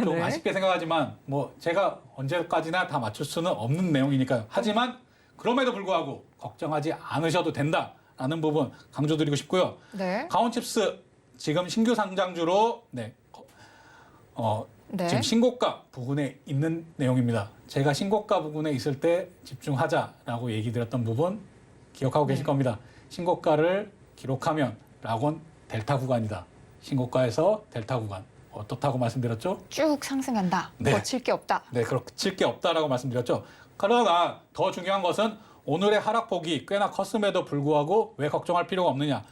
좀 네. 아쉽게 생각하지만 뭐 제가 언제까지나 다 맞출 수는 없는 내용이니까요. 하지만 그럼에도 불구하고 걱정하지 않으셔도 된다라는 부분 강조드리고 싶고요. 네. 가온칩스 지금 신규 상장주로 네. 지금 신고가 부근에 있는 내용입니다. 제가 신고가 부근에 있을 때 집중하자라고 얘기 드렸던 부분 기억하고 계실 겁니다. 신고가를 기록하면 락원 델타 구간이다. 신고가에서 델타 구간. 어떻다고 말씀드렸죠? 쭉 상승한다. 네. 거칠 게 없다. 네, 그칠 게 없다라고 말씀드렸죠. 그러나 더 중요한 것은 오늘의 하락폭이 꽤나 컸음에도 불구하고 왜 걱정할 필요가 없느냐.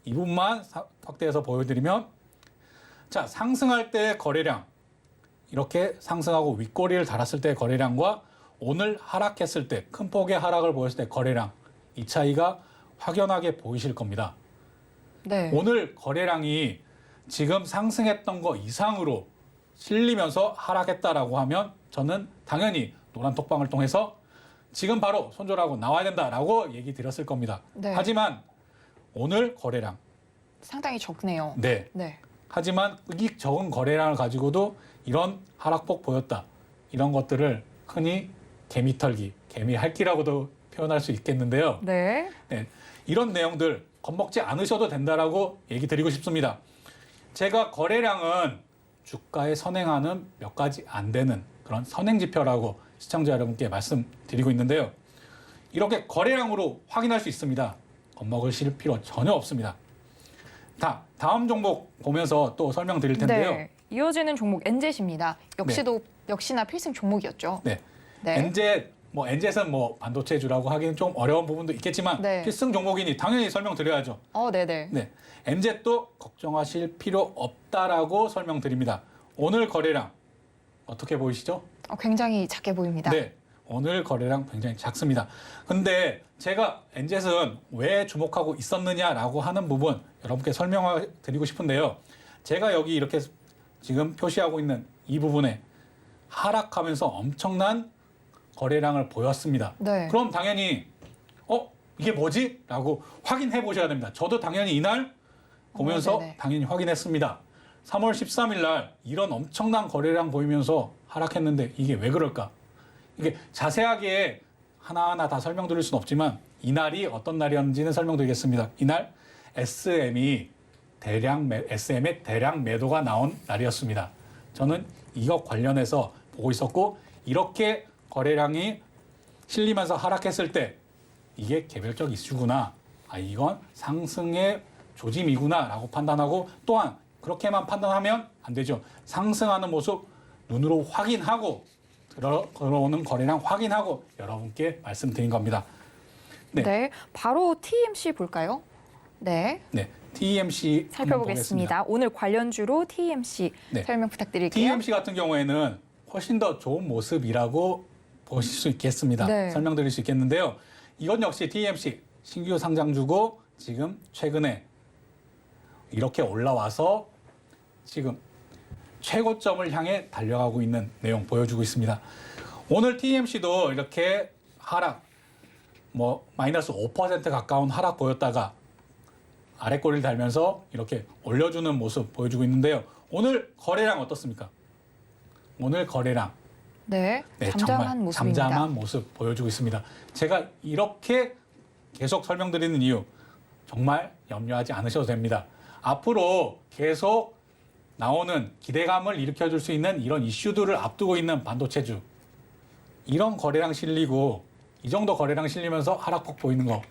이 부분만 확대해서 보여드리면, 자, 상승할 때의 거래량, 이렇게 상승하고 윗꼬리를 달았을 때의 거래량과 오늘 하락했을 때, 큰 폭의 하락을 보였을 때 거래량, 이 차이가 확연하게 보이실 겁니다. 네. 오늘 거래량이 지금 상승했던 거 이상으로 실리면서 하락했다라고 하면 저는 당연히 노란톡방을 통해서 지금 바로 손절하고 나와야 된다라고 얘기 드렸을 겁니다. 네. 하지만 오늘 거래량, 상당히 적네요. 네. 네. 하지만 이 적은 거래량을 가지고도 이런 하락폭 보였다. 이런 것들을 흔히 개미털기, 개미핥기라고도 표현할 수 있겠는데요. 네. 네, 이런 내용들 겁먹지 않으셔도 된다라고 얘기 드리고 싶습니다. 제가 거래량은 주가에 선행하는 몇 가지 안 되는 그런 선행 지표라고 시청자 여러분께 말씀드리고 있는데요. 이렇게 거래량으로 확인할 수 있습니다. 겁먹으실 필요 전혀 없습니다. 다음 종목 보면서 또 설명드릴 텐데요. 네. 이어지는 종목 엔젯입니다. 역시나 필승 종목이었죠. 네. 네. 엔젯은 반도체주라고 하기는 좀 어려운 부분도 있겠지만 네. 필승 종목이니 당연히 설명드려야죠. 네네. 네, 엔젯도 걱정하실 필요 없다라고 설명드립니다. 오늘 거래량 어떻게 보이시죠? 굉장히 작게 보입니다. 네, 오늘 거래량 굉장히 작습니다. 근데 제가 엔젯은 왜 주목하고 있었느냐라고 하는 부분 여러분께 설명드리고 싶은데요. 제가 여기 이렇게 지금 표시하고 있는 이 부분에 하락하면서 엄청난 거래량을 보였습니다. 네. 그럼 당연히 이게 뭐지? 라고 확인해 보셔야 됩니다. 저도 당연히 이날 보면서 네네. 당연히 확인했습니다. 3월 13일 날 이런 엄청난 거래량 보이면서 하락했는데 이게 왜 그럴까? 이게 자세하게 하나하나 다 설명드릴 수는 없지만 이날이 어떤 날이었는지는 설명드리겠습니다. 이날 SM의 대량 매도가 나온 날이었습니다. 저는 이거 관련해서 보고 있었고 이렇게 거래량이 실리면서 하락했을 때 이게 개별적 이슈구나. 이건 상승의 조짐이구나라고 판단하고 또한 그렇게만 판단하면 안 되죠. 상승하는 모습 눈으로 확인하고 들어오는 거래량 확인하고 여러분께 말씀드린 겁니다. 네. 바로 TMC 볼까요? 네. 네, TMC 살펴보겠습니다. 오늘 관련주로 TMC 네. 설명 부탁드릴게요. TMC 같은 경우에는 훨씬 더 좋은 모습이라고 보실 수 있겠습니다. 네. 설명드릴 수 있겠는데요. 이건 역시 TMC 신규 상장주고 지금 최근에 이렇게 올라와서 지금 최고점을 향해 달려가고 있는 내용 보여주고 있습니다. 오늘 TMC도 이렇게 하락, 마이너스 5% 가까운 하락 보였다가 아래꼬리를 달면서 이렇게 올려주는 모습 보여주고 있는데요. 오늘 거래량 어떻습니까? 오늘 거래량 네, 네, 잠잠한 정말 모습입니다. 잠잠한 모습 보여주고 있습니다. 제가 이렇게 계속 설명드리는 이유 정말 염려하지 않으셔도 됩니다. 앞으로 계속 나오는 기대감을 일으켜줄 수 있는 이런 이슈들을 앞두고 있는 반도체주, 이런 거래량 실리고 이 정도 거래량 실리면서 하락폭 보이는 거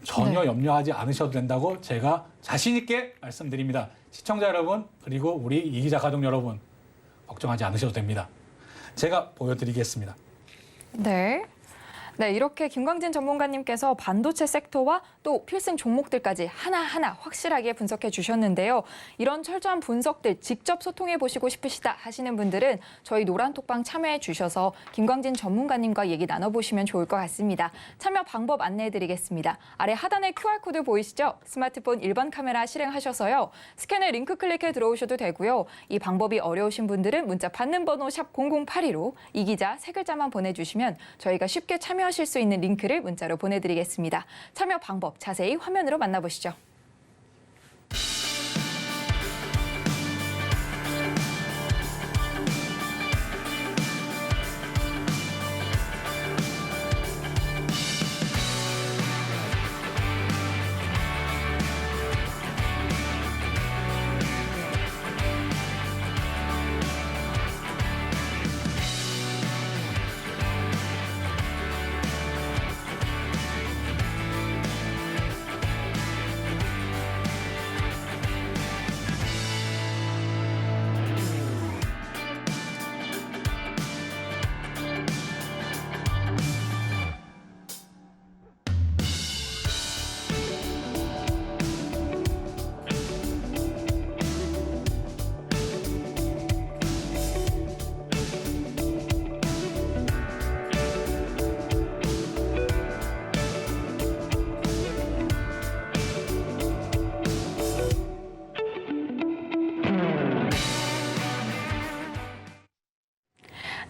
전혀 네. 염려하지 않으셔도 된다고 제가 자신 있게 말씀드립니다. 시청자 여러분, 그리고 우리 이 기자 가족 여러분, 걱정하지 않으셔도 됩니다. 제가 보여드리겠습니다. 네. 네, 이렇게 김광진 전문가님께서 반도체 섹터와 또 필승 종목들까지 하나하나 확실하게 분석해 주셨는데요. 이런 철저한 분석들 직접 소통해 보시고 싶으시다 하시는 분들은 저희 노란톡방 참여해 주셔서 김광진 전문가님과 얘기 나눠보시면 좋을 것 같습니다. 참여 방법 안내해 드리겠습니다. 아래 하단에 QR코드 보이시죠? 스마트폰 1번 카메라 실행하셔서요. 스캔을 링크 클릭해 들어오셔도 되고요. 이 방법이 어려우신 분들은 문자 받는 번호 샵 0082로 이 기자 세 글자만 보내주시면 저희가 쉽게 참여하실 수 있는 링크를 문자로 보내드리겠습니다. 참여 방법 자세히 화면으로 만나보시죠.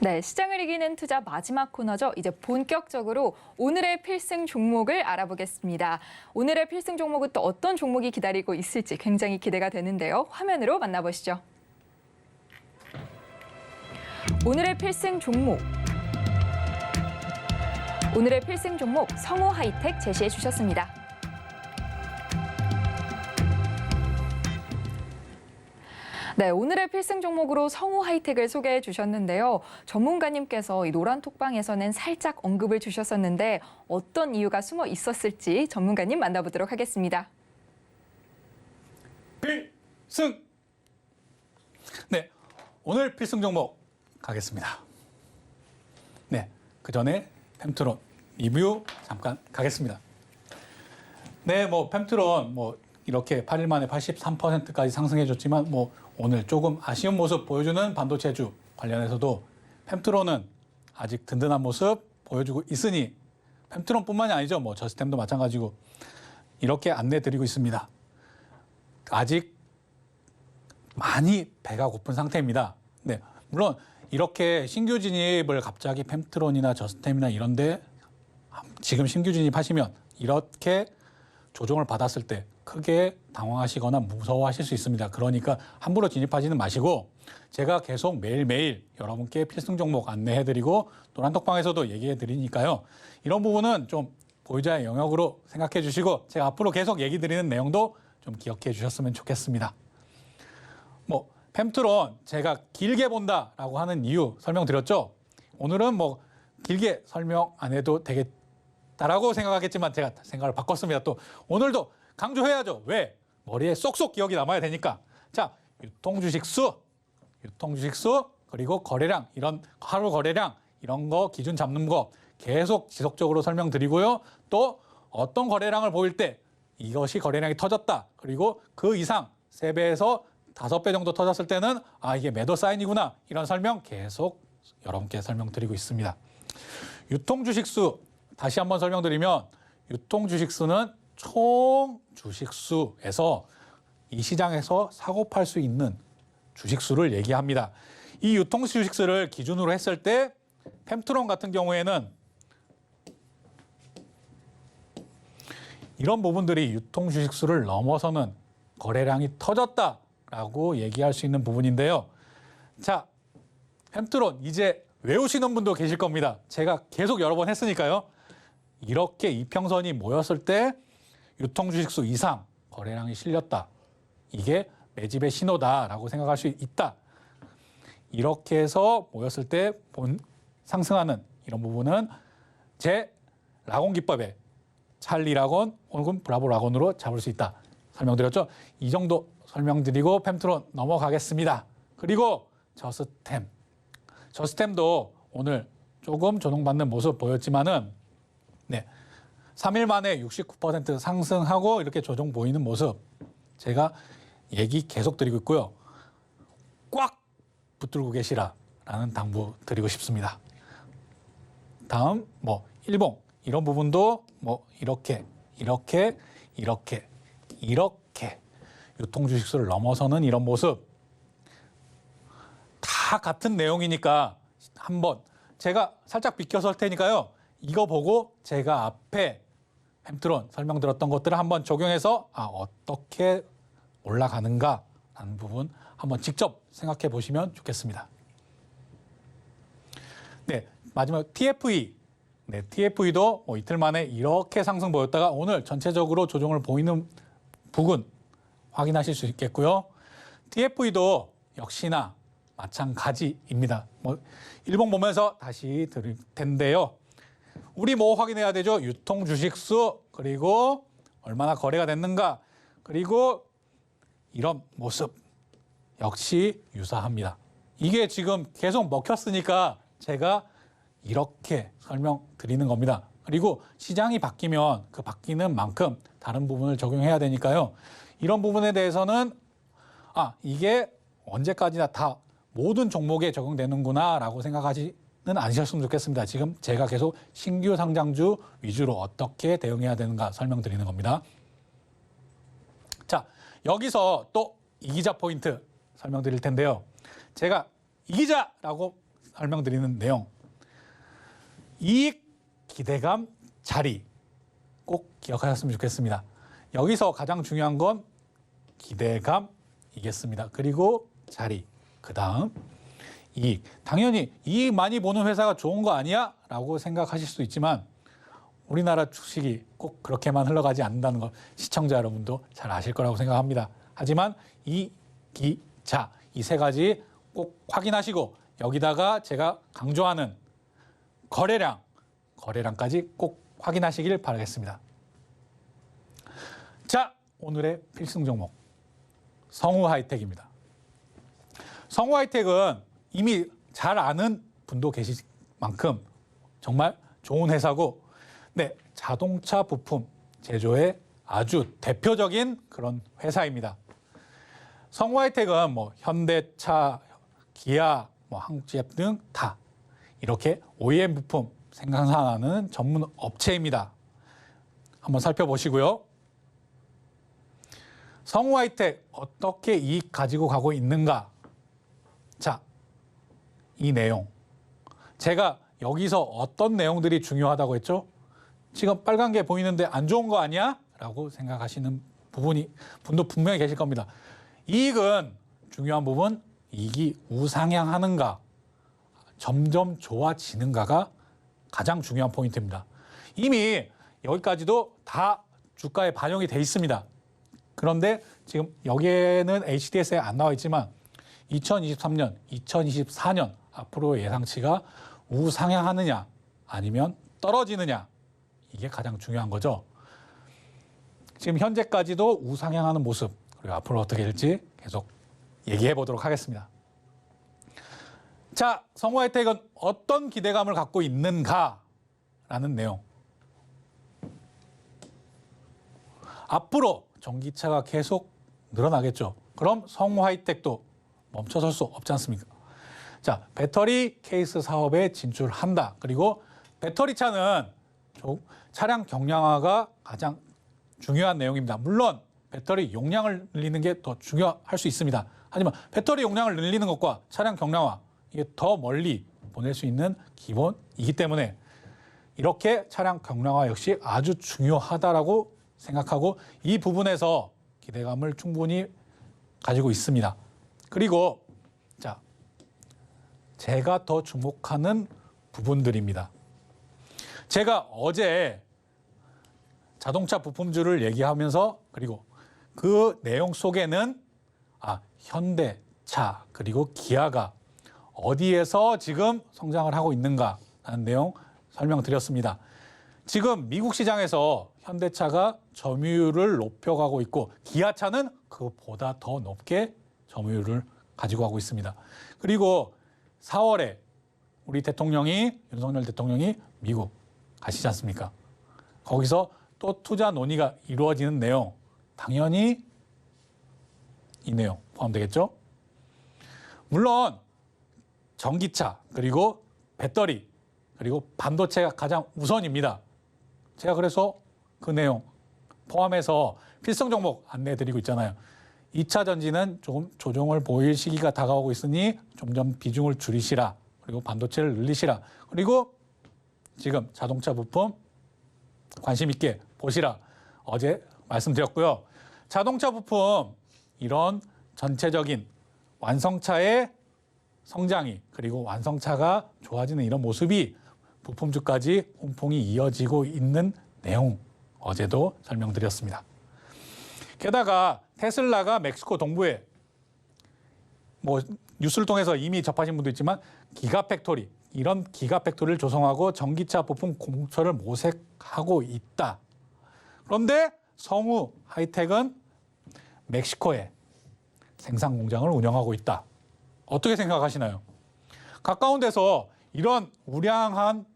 네, 시장을 이기는 투자 마지막 코너죠. 이제 본격적으로 오늘의 필승 종목을 알아보겠습니다. 오늘의 필승 종목은 또 어떤 종목이 기다리고 있을지 굉장히 기대가 되는데요. 화면으로 만나보시죠. 오늘의 필승 종목. 오늘의 필승 종목 성호 하이텍 제시해 주셨습니다. 네, 오늘의 필승 종목으로 성호 하이텍을 소개해 주셨는데요. 전문가님께서 이 노란톡방에서는 살짝 언급을 주셨었는데 어떤 이유가 숨어 있었을지 전문가님 만나보도록 하겠습니다. 필승! 네, 오늘 필승 종목 가겠습니다. 네, 그 전에 펜트론 리뷰 잠깐 가겠습니다. 네, 펜트론 이렇게 8일 만에 83%까지 상승해줬지만 오늘 조금 아쉬운 모습 보여주는 반도체주 관련해서도 펜트론은 아직 든든한 모습 보여주고 있으니 펜트론뿐만이 아니죠. 저스템도 마찬가지고 이렇게 안내드리고 있습니다. 아직 많이 배가 고픈 상태입니다. 네, 물론 이렇게 신규 진입을 갑자기 펜트론이나 저스템이나 이런데 지금 신규 진입하시면 이렇게 조정을 받았을 때 크게 당황하시거나 무서워하실 수 있습니다. 그러니까 함부로 진입하지는 마시고 제가 계속 매일매일 여러분께 필승 종목 안내해드리고 노란톡방에서도 얘기해드리니까요. 이런 부분은 좀 보유자의 영역으로 생각해 주시고 제가 앞으로 계속 얘기 드리는 내용도 좀 기억해 주셨으면 좋겠습니다. 펜트론 제가 길게 본다라고 하는 이유 설명드렸죠. 오늘은 길게 설명 안 해도 되겠다라고 생각하겠지만 제가 생각을 바꿨습니다. 또 오늘도 강조해야죠. 왜? 머리에 쏙쏙 기억이 남아야 되니까. 자, 유통주식 수, 그리고 거래량, 이런 하루 거래량, 이런 거 기준 잡는 거 계속 지속적으로 설명드리고요. 또 어떤 거래량을 보일 때 이것이 거래량이 터졌다. 그리고 그 이상 3배에서 5배 정도 터졌을 때는 이게 매도 사인이구나. 이런 설명 계속 여러분께 설명드리고 있습니다. 유통주식수 다시 한번 설명드리면 유통주식수는 총 주식수에서 이 시장에서 사고 팔 수 있는 주식수를 얘기합니다. 이 유통주식수를 기준으로 했을 때 펜트론 같은 경우에는 이런 부분들이 유통주식수를 넘어서는 거래량이 터졌다라고 얘기할 수 있는 부분인데요. 자, 펜트론 이제 외우시는 분도 계실 겁니다. 제가 계속 여러 번 했으니까요. 이렇게 이평선이 모였을 때 유통주식수 이상 거래량이 실렸다. 이게 매집의 신호다라고 생각할 수 있다. 이렇게 해서 모였을 때 상승하는 이런 부분은 제 라곤 기법에 찰리 라곤 혹은 브라보 라곤으로 잡을 수 있다. 설명드렸죠? 이 정도 설명드리고 펨트론 넘어가겠습니다. 그리고 저스템도 오늘 조금 조정받는 모습 보였지만은 3일 만에 69% 상승하고 이렇게 조정 보이는 모습 제가 얘기 계속 드리고 있고요. 꽉 붙들고 계시라라는 당부 드리고 싶습니다. 다음 일봉 이런 부분도 이렇게 유통주식수를 넘어서는 이런 모습 다 같은 내용이니까 한번 제가 살짝 비켜서 할 테니까요. 이거 보고 제가 앞에 펨트론 설명드렸던 것들을 한번 적용해서 어떻게 올라가는가라는 부분 한번 직접 생각해 보시면 좋겠습니다. 마지막 TFE. TFE도 이틀 만에 이렇게 상승 보였다가 오늘 전체적으로 조정을 보이는 부분 확인하실 수 있겠고요. TFE도 역시나 마찬가지입니다. 일봉 보면서 다시 드릴 텐데요. 우리 확인해야 되죠? 유통 주식수 그리고 얼마나 거래가 됐는가 그리고 이런 모습 역시 유사합니다. 이게 지금 계속 먹혔으니까 제가 이렇게 설명드리는 겁니다. 그리고 시장이 바뀌면 그 바뀌는 만큼 다른 부분을 적용해야 되니까요. 이런 부분에 대해서는 이게 언제까지나 다 모든 종목에 적용되는구나 라고 생각하지는 않으셨으면 좋겠습니다. 지금 제가 계속 신규 상장주 위주로 어떻게 대응해야 되는가 설명드리는 겁니다. 자, 여기서 또 이기자 포인트 설명드릴 텐데요. 제가 이기자라고 설명드리는 내용 이익 기대감 자리 꼭 기억하셨으면 좋겠습니다. 여기서 가장 중요한 건 기대감이겠습니다. 그리고 자리, 그 다음 이익. 당연히 이익 많이 보는 회사가 좋은 거 아니야? 라고 생각하실 수 있지만 우리나라 주식이 꼭 그렇게만 흘러가지 않는다는 걸 시청자 여러분도 잘 아실 거라고 생각합니다. 하지만 이, 기, 자, 이 세 가지 꼭 확인하시고 여기다가 제가 강조하는 거래량까지 꼭 확인하시길 바라겠습니다. 자, 오늘의 필승 종목 성우하이텍입니다. 성우하이텍은 이미 잘 아는 분도 계실 만큼 정말 좋은 회사고 자동차 부품 제조의 아주 대표적인 그런 회사입니다. 성우하이텍은 현대차, 기아, 한국제약 등 다 이렇게 OEM 부품 생산하는 전문 업체입니다. 한번 살펴보시고요. 성우하이텍 어떻게 이익 가지고 가고 있는가? 자, 이 내용. 제가 여기서 어떤 내용들이 중요하다고 했죠? 지금 빨간 게 보이는데 안 좋은 거 아니야? 라고 생각하시는 분도 분명히 계실 겁니다. 이익은 중요한 부분, 이익이 우상향하는가, 점점 좋아지는가가 가장 중요한 포인트입니다. 이미 여기까지도 다 주가에 반영이 돼 있습니다. 그런데 지금 여기에는 HDS에 안 나와 있지만 2023년, 2024년 앞으로 예상치가 우상향하느냐 아니면 떨어지느냐 이게 가장 중요한 거죠. 지금 현재까지도 우상향하는 모습 그리고 앞으로 어떻게 될지 계속 얘기해 보도록 하겠습니다. 자, 성우하이텍은 어떤 기대감을 갖고 있는가라는 내용. 앞으로 전기차가 계속 늘어나겠죠. 그럼 성우하이텍도 멈춰설 수 없지 않습니까? 자, 배터리 케이스 사업에 진출한다. 그리고 배터리 차는 차량 경량화가 가장 중요한 내용입니다. 물론 배터리 용량을 늘리는 게 더 중요할 수 있습니다. 하지만 배터리 용량을 늘리는 것과 차량 경량화 이게 더 멀리 보낼 수 있는 기본이기 때문에 이렇게 차량 경량화 역시 아주 중요하다라고 생각하고 이 부분에서 기대감을 충분히 가지고 있습니다. 그리고 자, 제가 더 주목하는 부분들입니다. 제가 어제 자동차 부품주를 얘기하면서 그리고 그 내용 속에는 현대차 그리고 기아가 어디에서 지금 성장을 하고 있는가라는 내용 설명드렸습니다. 지금 미국 시장에서 현대차가 점유율을 높여가고 있고 기아차는 그보다 더 높게 점유율을 가지고 가고 있습니다. 그리고 4월에 우리 대통령이 윤석열 대통령이 미국 가시지 않습니까? 거기서 또 투자 논의가 이루어지는 내용 당연히 이 내용 포함되겠죠? 물론 전기차 그리고 배터리 그리고 반도체가 가장 우선입니다. 제가 그래서 그 내용 포함해서 필성 종목 안내해드리고 있잖아요. 2차 전지는 조금 조정을 보일 시기가 다가오고 있으니 점점 비중을 줄이시라. 그리고 반도체를 늘리시라. 그리고 지금 자동차 부품 관심 있게 보시라. 어제 말씀드렸고요. 자동차 부품 이런 전체적인 완성차의 성장이 그리고 완성차가 좋아지는 이런 모습이 부품주까지 홍풍이 이어지고 있는 내용 어제도 설명드렸습니다. 게다가 테슬라가 멕시코 동부에 뉴스를 통해서 이미 접하신 분도 있지만 기가팩토리 이런 기가팩토리를 조성하고 전기차 부품 공처를 모색하고 있다. 그런데 성우 하이텍은 멕시코에 생산 공장을 운영하고 있다. 어떻게 생각하시나요? 가까운 데서 이런 우량한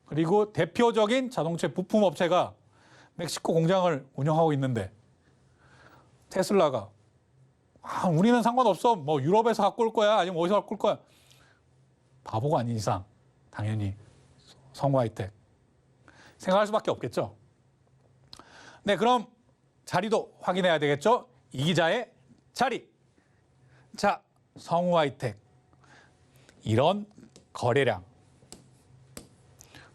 그리고 대표적인 자동차 부품 업체가 멕시코 공장을 운영하고 있는데 테슬라가 우리는 상관없어. 유럽에서 갖고 올 거야. 아니면 어디서 갖고 올 거야. 바보가 아닌 이상 당연히 성우 하이텍 생각할 수밖에 없겠죠. 네, 그럼 자리도 확인해야 되겠죠. 이 기자의 자리. 자, 성우 하이텍 이런 거래량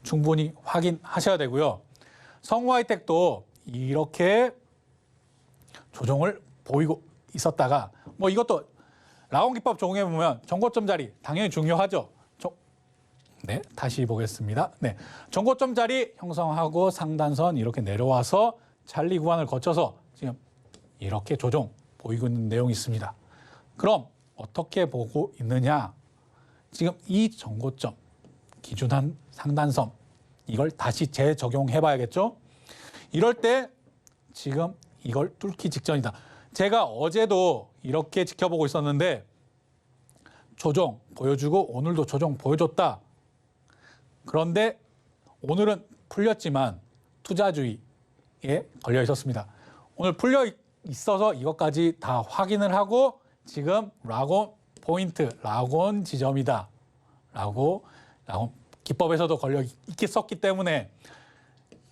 충분히 확인하셔야 되고요. 성우 하이텍도 이렇게 조정을 보이고 있었다가 이것도 라온 기법 적용해 보면 정고점 자리 당연히 중요하죠. 네, 다시 보겠습니다. 네, 정고점 자리 형성하고 상단선 이렇게 내려와서 찰리 구간을 거쳐서 지금 이렇게 조정 보이고 있는 내용이 있습니다. 그럼 어떻게 보고 있느냐? 지금 이 정고점 기준한 상단선 이걸 다시 재적용해 봐야겠죠? 이럴 때 지금 이걸 뚫기 직전이다. 제가 어제도 이렇게 지켜보고 있었는데 조정 보여주고 오늘도 조정 보여줬다. 그런데 오늘은 풀렸지만 투자주의에 걸려 있었습니다. 오늘 풀려 있어서 이것까지 다 확인을 하고 지금 라곤 포인트, 라곤 지점이다. 라곤 기법에서도 걸려 있었기 때문에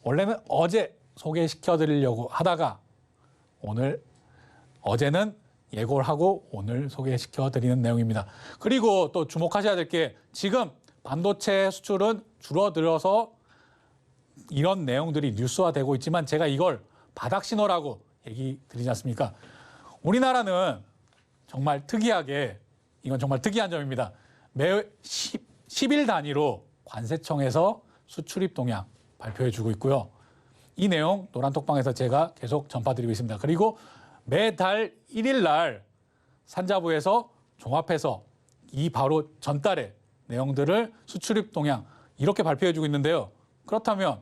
원래는 어제 소개시켜 드리려고 하다가 어제는 예고를 하고 오늘 소개시켜 드리는 내용입니다. 그리고 또 주목하셔야 될 게 지금 반도체 수출은 줄어들어서 이런 내용들이 뉴스화되고 있지만 제가 이걸 바닥 신호라고 얘기 드리지 않습니까? 우리나라는 정말 특이하게 이건 정말 특이한 점입니다. 매 10일 단위로 관세청에서 수출입 동향 발표해주고 있고요. 이 내용 노란톡방에서 제가 계속 전파드리고 있습니다. 그리고 매달 1일 날 산자부에서 종합해서 이 바로 전달의 내용들을 수출입 동향 이렇게 발표해주고 있는데요. 그렇다면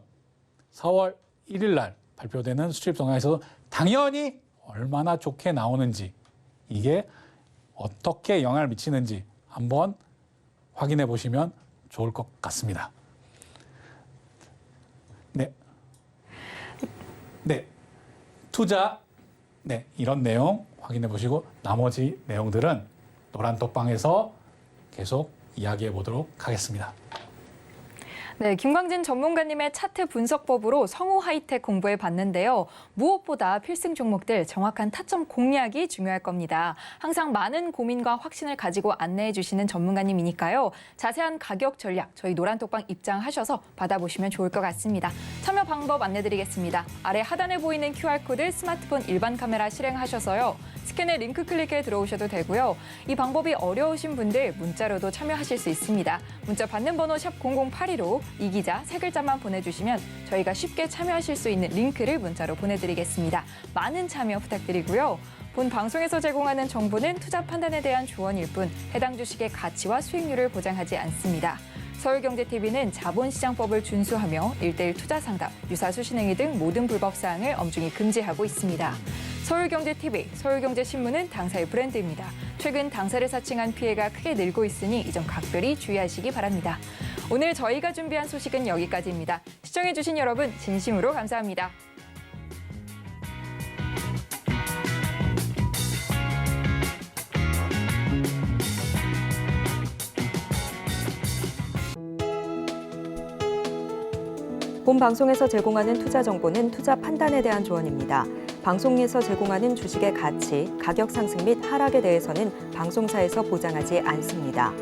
4월 1일 날 발표되는 수출입 동향에서 당연히 얼마나 좋게 나오는지 이게 어떻게 영향을 미치는지 한번 확인해 보시면 좋을 것 같습니다. 네. 투자 이런 내용 확인해 보시고 나머지 내용들은 노란톡방에서 계속 이야기해 보도록 하겠습니다. 네, 김광진 전문가님의 차트 분석법으로 성우 하이텍 공부해 봤는데요. 무엇보다 필승 종목들 정확한 타점 공략이 중요할 겁니다. 항상 많은 고민과 확신을 가지고 안내해 주시는 전문가님이니까요. 자세한 가격 전략 저희 노란톡방 입장하셔서 받아보시면 좋을 것 같습니다. 참여 방법 안내드리겠습니다. 아래 하단에 보이는 QR코드 스마트폰 일반 카메라 실행하셔서요. 스캔에 링크 클릭해 들어오셔도 되고요. 이 방법이 어려우신 분들 문자로도 참여하실 수 있습니다. 문자 받는 번호 샵 0082로 이 기자 세 글자만 보내주시면 저희가 쉽게 참여하실 수 있는 링크를 문자로 보내드리겠습니다. 많은 참여 부탁드리고요. 본 방송에서 제공하는 정보는 투자 판단에 대한 조언일 뿐 해당 주식의 가치와 수익률을 보장하지 않습니다. 서울경제TV는 자본시장법을 준수하며 1:1 투자 상담, 유사수 신행위 등 모든 불법 사항을 엄중히 금지하고 있습니다. 서울경제TV, 서울경제신문은 당사의 브랜드입니다. 최근 당사를 사칭한 피해가 크게 늘고 있으니 이 점 각별히 주의하시기 바랍니다. 오늘 저희가 준비한 소식은 여기까지입니다. 시청해주신 여러분 진심으로 감사합니다. 본 방송에서 제공하는 투자 정보는 투자 판단에 대한 조언입니다. 방송에서 제공하는 주식의 가치, 가격 상승 및 하락에 대해서는 방송사에서 보장하지 않습니다.